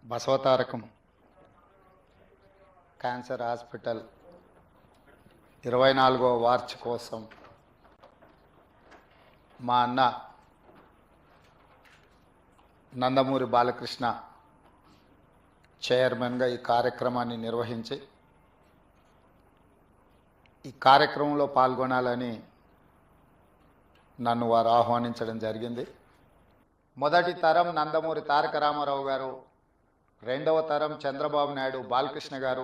Basavatarakam cancer hospital 24వ వార్షికోత్సవం మా అన్న నందమూరి బాలకృష్ణ చైర్మన్గా ఈ కార్యక్రమాన్ని నిర్వహించి ఈ కార్యక్రమంలో పాల్గొనాలని నన్ను వారు ఆహ్వానించడం జరిగింది. మొదటి తరం నందమూరి తారక రామారావు గారు, రెండవ తరం చంద్రబాబు నాయుడు బాలకృష్ణ గారు,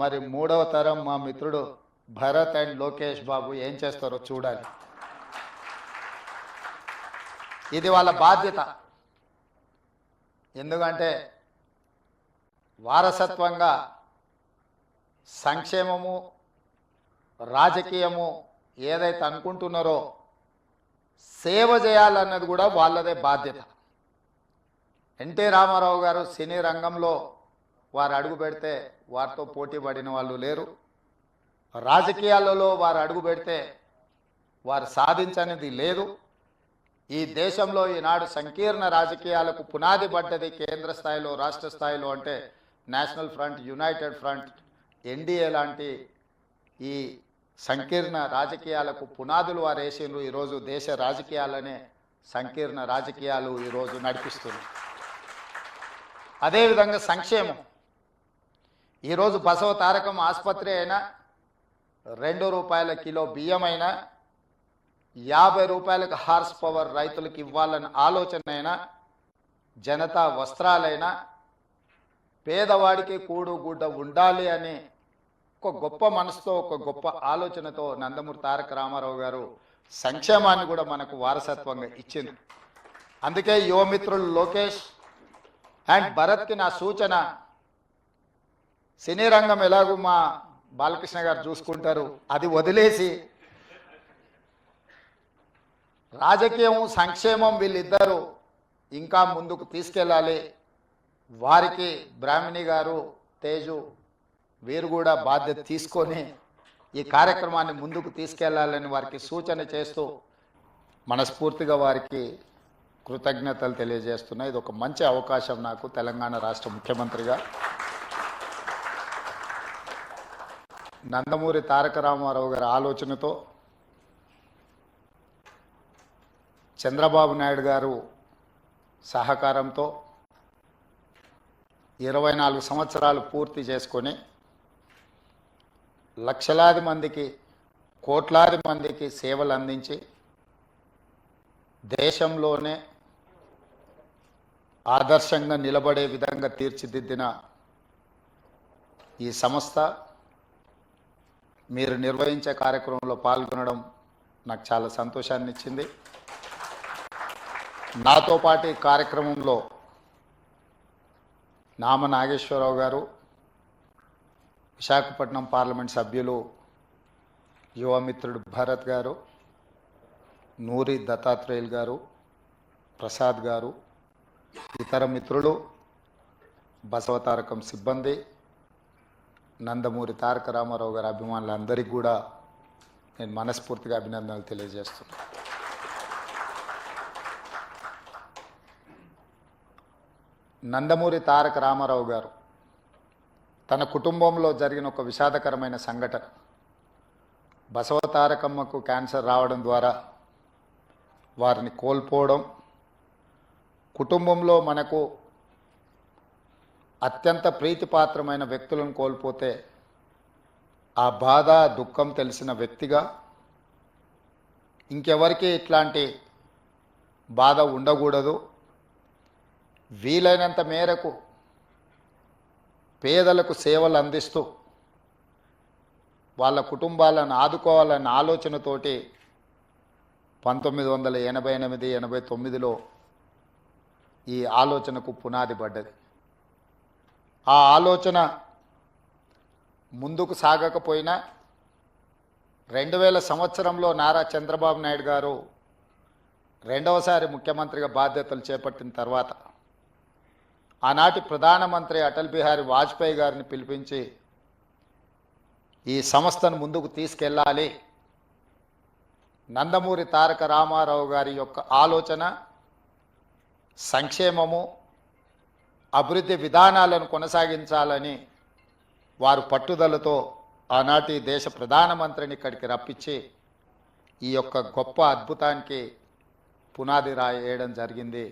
మరి మూడవ తరం మా మిత్రుడు భరత్ అండ్ లోకేష్ బాబు ఏం చేస్తారో చూడాలి. ఇది వాళ్ళ బాధ్యత. ఎందుకంటే వారసత్వంగా సంక్షేమము రాజకీయము ఏదైతే అనుకుంటున్నారో సేవ చేయాలన్నది కూడా వాళ్ళదే బాధ్యత. ఎన్టీ రామారావు గారు సినీ రంగంలో వారు అడుగు పెడితే వారితో పోటీ పడిన వాళ్ళు లేరు. రాజకీయాలలో వారు అడుగు పెడితే వారు సాధించనిది లేదు. ఈ దేశంలో ఈనాడు సంకీర్ణ రాజకీయాలకు పునాది పడ్డది కేంద్ర స్థాయిలో, రాష్ట్ర స్థాయిలో అంటే national front, United front, NDA లాంటి ఈ సంకీర్ణ రాజకీయాలకు పునాదులు వారు వేసిండ్రు. ఈరోజు దేశ రాజకీయాలనే సంకీర్ణ రాజకీయాలు ఈరోజు నడిపిస్తున్నారు. అదేవిధంగా సంక్షేమం. ఈరోజు బసవ తారకం ఆసుపత్రి అయినా, ₹2 కిలో బియ్యం అయినా, ₹50 హార్స్ పవర్ రైతులకు ఇవ్వాలన్న ఆలోచన అయినా, జనతా వస్త్రాలైనా, పేదవాడికి కూడు గుడ్డ ఉండాలి అని ఒక గొప్ప మనసుతో, ఒక గొప్ప ఆలోచనతో నందమూరి తారక రామారావు గారు సంక్షేమాన్ని కూడా మనకు వారసత్వంగా ఇచ్చింది. అందుకే యువమిత్రులు లోకేష్ అండ్ భరత్కి నా సూచన, సినీ రంగం ఎలాగూ మా బాలకృష్ణ గారు చూసుకుంటారు, అది వదిలేసి రాజకీయం సంక్షేమం వీళ్ళిద్దరూ ఇంకా ముందుకు తీసుకెళ్ళాలి. వారికి బ్రాహ్మణి గారు, తేజు వీరు కూడా బాధ్యత తీసుకొని ఈ కార్యక్రమాన్ని ముందుకు తీసుకెళ్లాలని వారికి సూచన చేస్తూ మనస్ఫూర్తిగా వారికి కృతజ్ఞతలు తెలియజేస్తున్నా. ఇది ఒక మంచి అవకాశం నాకు తెలంగాణ రాష్ట్ర ముఖ్యమంత్రిగా. నందమూరి తారక రామారావు గారి ఆలోచనతో, చంద్రబాబు నాయుడు గారు సహకారంతో 24 సంవత్సరాలు పూర్తి చేసుకొని లక్షలాది మందికి, కోట్లాది మందికి సేవలు అందించి దేశంలోనే ఆదర్శంగా నిలబడే విధంగా తీర్చిదిద్దిన ఈ సంస్థ మీరు నిర్వహించే కార్యక్రమంలో పాల్గొనడం నాకు చాలా సంతోషాన్ని ఇచ్చింది. నాతో పాటు ఈ కార్యక్రమంలో నామ నాగేశ్వరరావు గారు, విశాఖపట్నం పార్లమెంట్ సభ్యులు యువమిత్రుడు భరత్ గారు, నూరి దత్తాత్రేయులు గారు, ప్రసాద్ గారు, ఇతర మిత్రులు, బసవతారకం సిబ్బంది, నందమూరి తారక రామారావు గారి అభిమానులందరికీ కూడా నేను మనస్ఫూర్తిగా అభినందనలు తెలియజేస్తున్నాను. నందమూరి తారక రామారావు గారు తన కుటుంబంలో జరిగిన ఒక విషాదకరమైన సంఘటన, బసవతారకమ్మకు క్యాన్సర్ రావడం ద్వారా వారిని కోల్పోవడం, కుటుంబంలో మనకు అత్యంత ప్రీతిపాత్రమైన వ్యక్తులను కోల్పోతే ఆ బాధ, దుఃఖం తెలిసిన వ్యక్తిగా ఇంకెవరికి ఇట్లాంటి బాధ ఉండకూడదు. వీలైనంత మేరకు పేదలకు సేవలు అందిస్తూ వాళ్ళ కుటుంబాలను ఆదుకోవాలన్న ఆలోచనతోటి 1988-89లో ఈ ఆలోచనకు పునాది పడ్డది. ఆ ఆలోచన ముందుకు సాగకపోయినా 2000 సంవత్సరంలో నారా చంద్రబాబు నాయుడు గారు రెండవసారి ముఖ్యమంత్రిగా బాధ్యతలు చేపట్టిన తర్వాత ఆనాటి ప్రధానమంత్రి అటల్ బిహారీ వాజ్పేయి గారిని పిలిపించి ఈ సంస్థను ముందుకు తీసుకెళ్ళాలి, నందమూరి తారక రామారావు గారి యొక్క ఆలోచన సంక్షేమము అభివృద్ధి విధానాలను కొనసాగించాలని వారు పట్టుదలతో ఆనాటి దేశ ప్రధానమంత్రిని ఇక్కడికి రప్పించి ఈ యొక్క గొప్ప అద్భుతానికి పునాది రాయడం జరిగింది.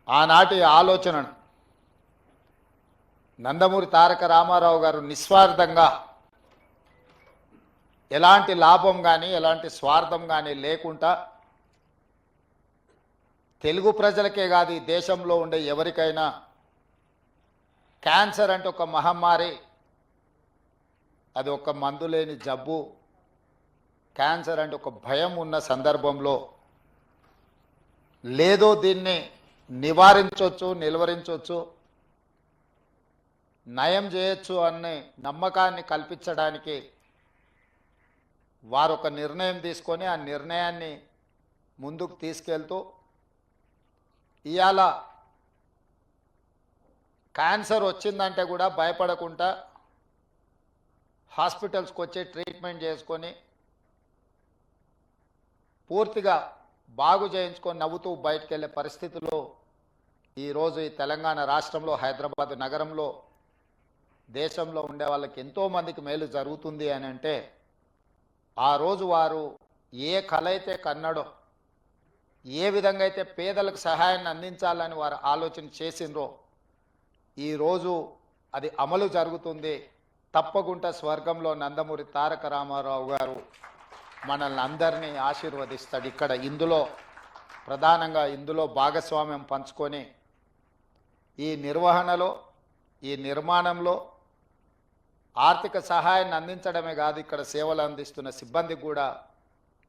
ఆనాటి ఆలోచనను నందమూరి తారక రామారావు గారు నిస్వార్థంగా ఎలాంటి లాభం కానీ ఎలాంటి స్వార్థం కానీ లేకుండా తెలుగు ప్రజలకే కాదు ఈ దేశంలో ఉండే ఎవరికైనా క్యాన్సర్ అంటే ఒక మహమ్మారి, అది ఒక మందు లేని జబ్బు. క్యాన్సర్ అంటే ఒక భయం ఉన్న సందర్భంలో లేదో దీన్ని నివారించవచ్చు, నిలువరించవచ్చు, నయం చేయొచ్చు అనే నమ్మకాన్ని కల్పించడానికి వారు ఒక నిర్ణయం తీసుకొని ఆ నిర్ణయాన్ని ముందుకు తీసుకెళ్తూ ఇవాళ క్యాన్సర్ వచ్చిందంటే కూడా భయపడకుండా హాస్పిటల్స్కి వచ్చి ట్రీట్మెంట్ చేసుకొని పూర్తిగా బాగు చేయించుకొని నవ్వుతూ బయటకు వెళ్ళే పరిస్థితుల్లో ఈరోజు ఈ తెలంగాణ రాష్ట్రంలో హైదరాబాద్ నగరంలో దేశంలో ఉండే వాళ్ళకి ఎంతోమందికి మేలు జరుగుతుంది అని అంటే ఆ రోజు వారు ఏ కళ అయితే కన్నాడో, ఏ విధంగా అయితే పేదలకు సహాయాన్ని అందించాలని వారు ఆలోచన చేసిండ్రో ఈరోజు అది అమలు జరుగుతుంది. తప్పకుండా స్వర్గంలో నందమూరి తారక రామారావు గారు మనల్ని అందరినీ ఆశీర్వదిస్తాడు. ఇక్కడ ఇందులో ప్రధానంగా ఇందులో భాగస్వామ్యం పంచుకొని ఈ నిర్వహణలో, ఈ నిర్మాణంలో ఆర్థిక సహాయాన్ని అందించడమే కాదు, ఇక్కడ సేవలు అందిస్తున్న సిబ్బందికి కూడా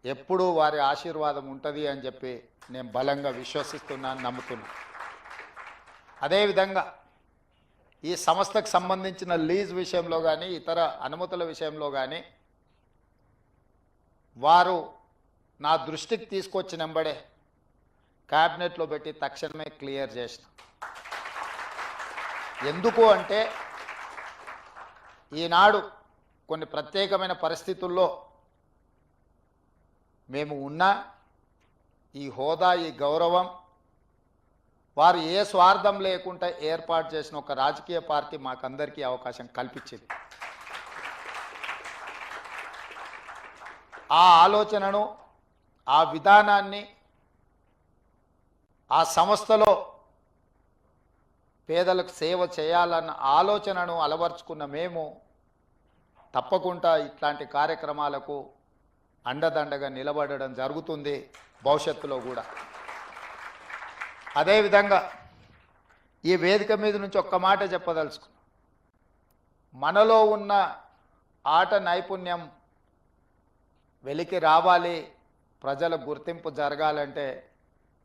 ఎప్పుడూ వారి ఆశీర్వాదం ఉంటుంది అని చెప్పి నేను బలంగా విశ్వసిస్తున్నాను, నమ్ముతున్నాను. అదేవిధంగా ఈ సంస్థకు సంబంధించిన లీజ్ విషయంలో కానీ ఇతర అనుమతుల విషయంలో కానీ వారు నా దృష్టికి తీసుకొచ్చినంబడే క్యాబినెట్లో పెట్టి తక్షణమే క్లియర్ చేసిన. ఎందుకు అంటే ఈనాడు కొన్ని ప్రత్యేకమైన పరిస్థితుల్లో మేము ఉన్న ఈ హోదా, ఈ గౌరవం వారు ఏ స్వార్థం లేకుండా ఏర్పాటు చేసిన ఒక రాజకీయ పార్టీ మాకందరికీ అవకాశం కల్పించింది. ఆ ఆలోచనను, ఆ విధానాన్ని ఆ సంస్థలో పేదలకు సేవ చేయాలన్న ఆలోచనను అలవర్చుకున్న మేము తప్పకుండా ఇట్లాంటి కార్యక్రమాలకు అండదండగా నిలబడడం జరుగుతుంది భవిష్యత్తులో కూడా. అదేవిధంగా ఈ వేదిక మీద నుంచి ఒక్క మాట చెప్పదలుచుకున్నాం. మనలో ఉన్న ఆట నైపుణ్యం వెలికి రావాలి, ప్రజల గుర్తింపు జరగాలంటే